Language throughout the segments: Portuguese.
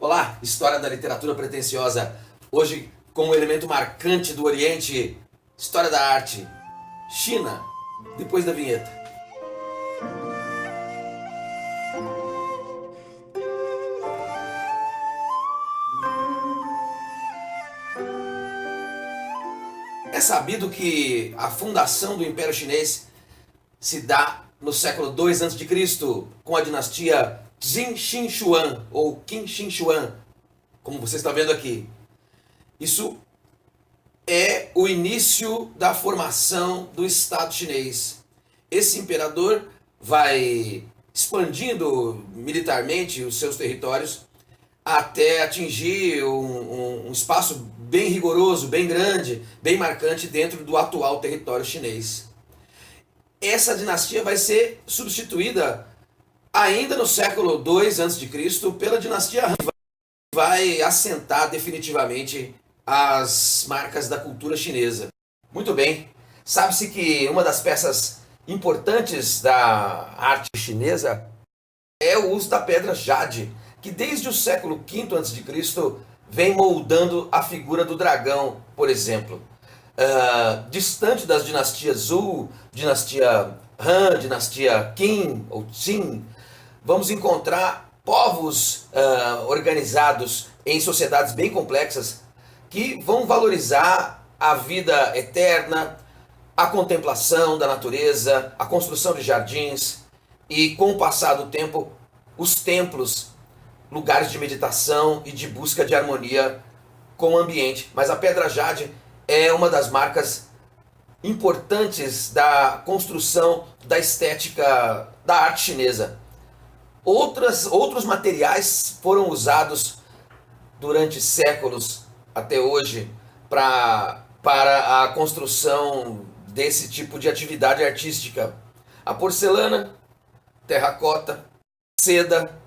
Olá, história da literatura pretensiosa. Hoje, como elemento marcante do Oriente, história da arte. China, depois da vinheta. É sabido que a fundação do Império Chinês se dá no século II a.C., com a dinastia Qin Shi Huang, ou Qin Shi Huang, como você está vendo aqui. Isso é o início da formação do Estado chinês. Esse imperador vai expandindo militarmente os seus territórios até atingir um espaço bem rigoroso, bem grande, bem marcante dentro do atual território chinês. Essa dinastia vai ser substituída ainda no século II a.C. pela dinastia Han, que vai assentar definitivamente as marcas da cultura chinesa. Muito bem, sabe-se que uma das peças importantes da arte chinesa é o uso da pedra jade, que desde o século V a.C. vem moldando a figura do dragão, por exemplo. Distante das dinastias Zhou, dinastia Han, dinastia Qin ou Qin, vamos encontrar povos organizados em sociedades bem complexas que vão valorizar a vida eterna, a contemplação da natureza, a construção de jardins e, com o passar do tempo, os templos, lugares de meditação e de busca de harmonia com o ambiente. Mas a pedra jade é uma das marcas importantes da construção da estética da arte chinesa. Outros materiais foram usados durante séculos até hoje para a construção desse tipo de atividade artística. A porcelana, terracota, seda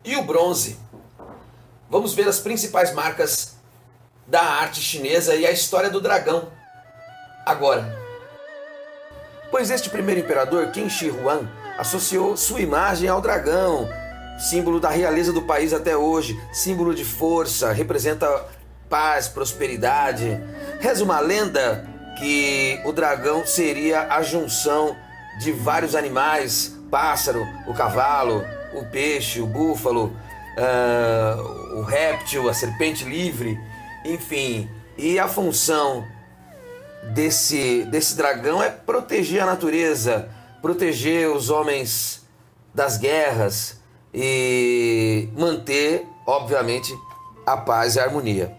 e o bronze. Vamos ver as principais marcas da arte chinesa e a história do dragão agora. Pois este primeiro imperador, Qin Shi Huang, associou sua imagem ao dragão, símbolo da realeza do país até hoje, símbolo de força, representa paz, prosperidade. Reza uma lenda que o dragão seria a junção de vários animais, pássaro, o cavalo, o peixe, o búfalo, o réptil, a serpente livre, enfim. E a função desse dragão é proteger a natureza, proteger os homens das guerras e manter, obviamente, a paz e a harmonia.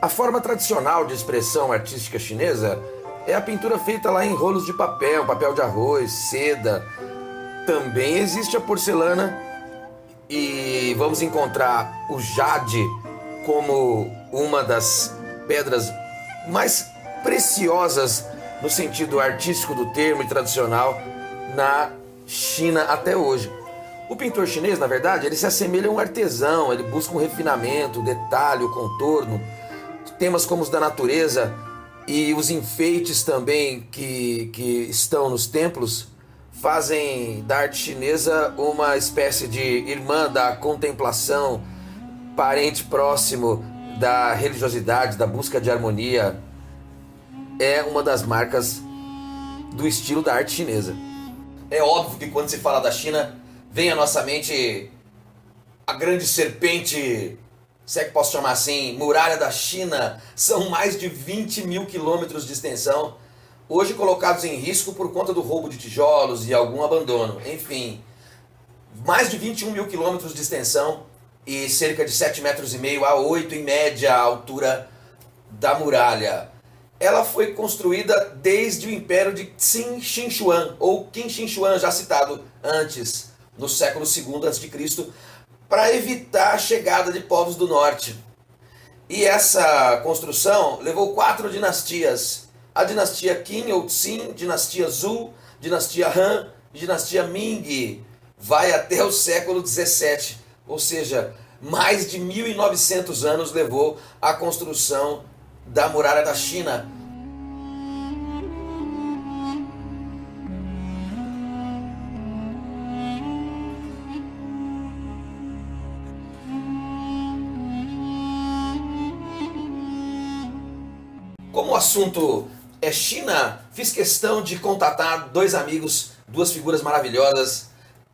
A forma tradicional de expressão artística chinesa é a pintura feita lá em rolos de papel, papel de arroz, seda. Também existe a porcelana e vamos encontrar o jade como uma das pedras mais preciosas no sentido artístico do termo e tradicional na China até hoje. O pintor chinês, na verdade, ele se assemelha a um artesão, ele busca um refinamento, o detalhe, o contorno. Temas como os da natureza e os enfeites também que estão nos templos fazem da arte chinesa uma espécie de irmã da contemplação, parente próximo da religiosidade, da busca de harmonia. É uma das marcas do estilo da arte chinesa. É óbvio que quando se fala da China, vem à nossa mente a grande serpente, se é que posso chamar assim, muralha da China. São mais de 20 mil quilômetros de extensão, hoje colocados em risco por conta do roubo de tijolos e algum abandono. Enfim, mais de 21 mil quilômetros de extensão e cerca de 7,5 metros a 8 em média a altura da muralha. Ela foi construída desde o Império de Qin Shi Huang, ou Qin Shi Huang, já citado antes, no século II a.C., para evitar a chegada de povos do norte. E essa construção levou 4 dinastias: a dinastia Qin ou Qin, dinastia Zhou, dinastia Han e dinastia Ming. Vai até o século XVII, ou seja, mais de 1.900 anos levou a construção da muralha da China. como o assunto é China, fiz questão de contatar dois amigos, duas figuras maravilhosas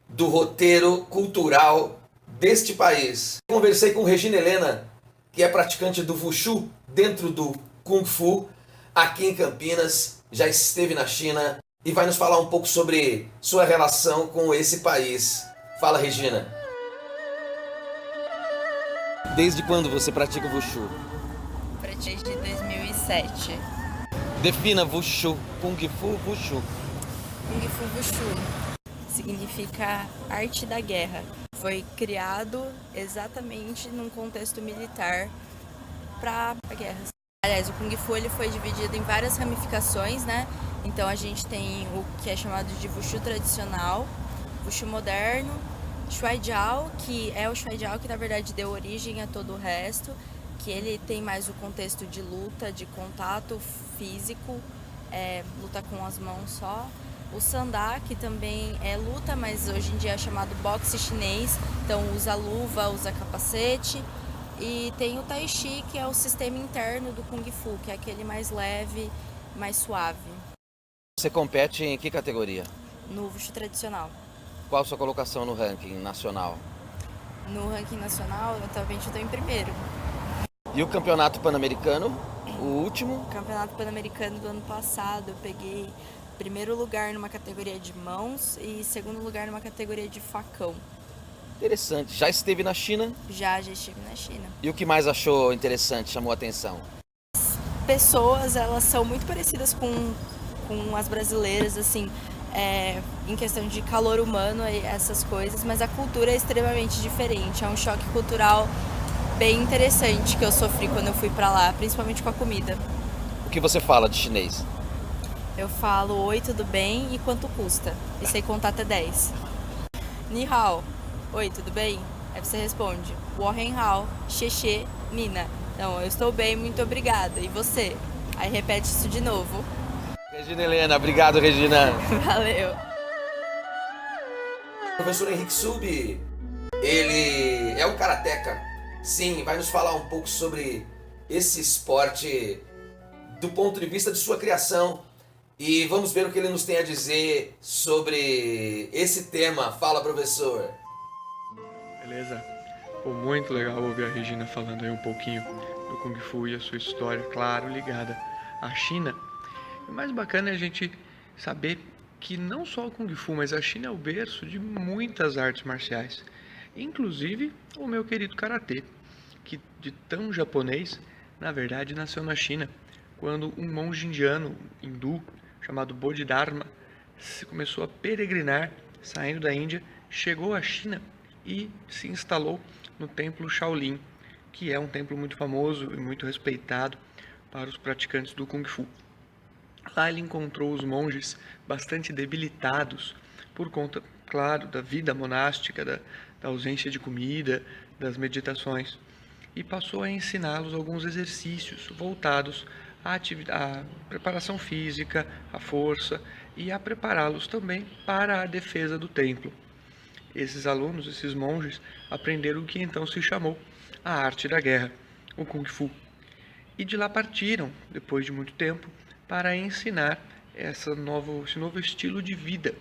do roteiro cultural deste país. Conversei com Regina Helena, que é praticante do Wushu dentro do Kung Fu, aqui em Campinas, já esteve na China e vai nos falar um pouco sobre sua relação com esse país. Fala, Regina. Desde quando você pratica o Wushu? Desde 2007. Defina Wushu, Kung Fu Wushu. Kung Fu Wushu significa arte da guerra. Foi criado exatamente num contexto militar para a guerra. Aliás, o Kung Fu ele foi dividido em várias ramificações, né? Então a gente tem o que é chamado de Wushu tradicional, Wushu moderno, Shuaijiao, que é o Shuaijiao que na verdade deu origem a todo o resto, que ele tem mais o contexto de luta, de contato físico, luta com as mãos só. O Sanda, que também é luta, mas hoje em dia é chamado boxe chinês, então usa luva, usa capacete. E tem o Tai Chi, que é o sistema interno do Kung Fu, que é aquele mais leve, mais suave. Você compete em que categoria? No Wushu tradicional. Qual a sua colocação no ranking nacional? No ranking nacional, atualmente eu estou em primeiro. E o campeonato pan-americano, o último? O campeonato pan-americano do ano passado, eu peguei primeiro lugar numa categoria de mãos e segundo lugar numa categoria de facão. Interessante. Já esteve na China? Já estive na China. E o que mais achou interessante, chamou a atenção? As pessoas, elas são muito parecidas com as brasileiras, assim, em questão de calor humano e essas coisas, mas a cultura é extremamente diferente. É um choque cultural bem interessante que eu sofri quando eu fui pra lá, principalmente com a comida. O que você fala de chinês? Eu falo oi, tudo bem e quanto custa. E sei contar até 10. Ni hao. Oi, tudo bem? Aí você responde, Wohen hao, xexê, Nina. Então, eu estou bem, muito obrigada. E você? Aí repete isso de novo. Regina Helena, obrigado, Regina. Valeu. O professor Henrique Subi, ele é um karateca. Sim, vai nos falar um pouco sobre esse esporte do ponto de vista de sua criação. E vamos ver o que ele nos tem a dizer sobre esse tema. Fala, professor. Beleza? Pô, muito legal ouvir a Regina falando aí um pouquinho do Kung Fu e a sua história, claro, ligada à China. O mais bacana é a gente saber que não só o Kung Fu, mas a China é o berço de muitas artes marciais. Inclusive o meu querido Karatê, que de tão japonês, na verdade nasceu na China, quando um monge indiano, hindu, chamado Bodhidharma, começou a peregrinar, saindo da Índia, chegou à China e se instalou no templo Shaolin, que é um templo muito famoso e muito respeitado para os praticantes do Kung Fu. Lá ele encontrou os monges bastante debilitados por conta, claro, da vida monástica, da ausência de comida, das meditações, e passou a ensiná-los alguns exercícios voltados à preparação física, à força e a prepará-los também para a defesa do templo. Esses alunos, esses monges, aprenderam o que então se chamou a arte da guerra, o Kung Fu. E de lá partiram, depois de muito tempo, para ensinar esse novo estilo de vida.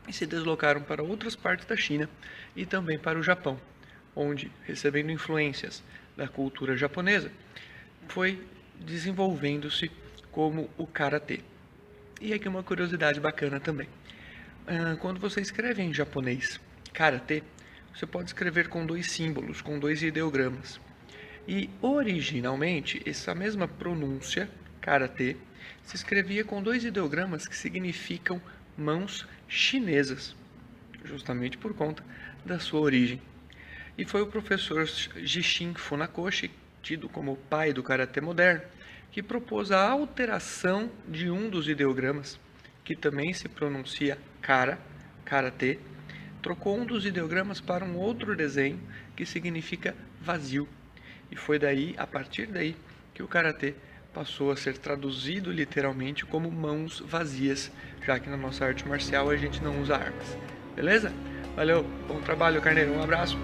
E se deslocaram para outras partes da China e também para o Japão, onde, recebendo influências da cultura japonesa, foi desenvolvendo-se como o Karatê. E aqui uma curiosidade bacana também. Quando você escreve em japonês Karatê, você pode escrever com 2 símbolos, com 2 ideogramas. E originalmente, essa mesma pronúncia, Karatê, se escrevia com 2 ideogramas que significam mãos chinesas, justamente por conta da sua origem. E foi o professor Jishin Funakoshi, tido como o pai do Karatê moderno, que propôs a alteração de um dos ideogramas, que também se pronuncia Karatê, trocou um dos ideogramas para um outro desenho que significa vazio. E foi daí, a partir daí, que o Karatê passou a ser traduzido literalmente como mãos vazias, já que na nossa arte marcial a gente não usa armas. Beleza? Valeu, bom trabalho, Carneiro, um abraço!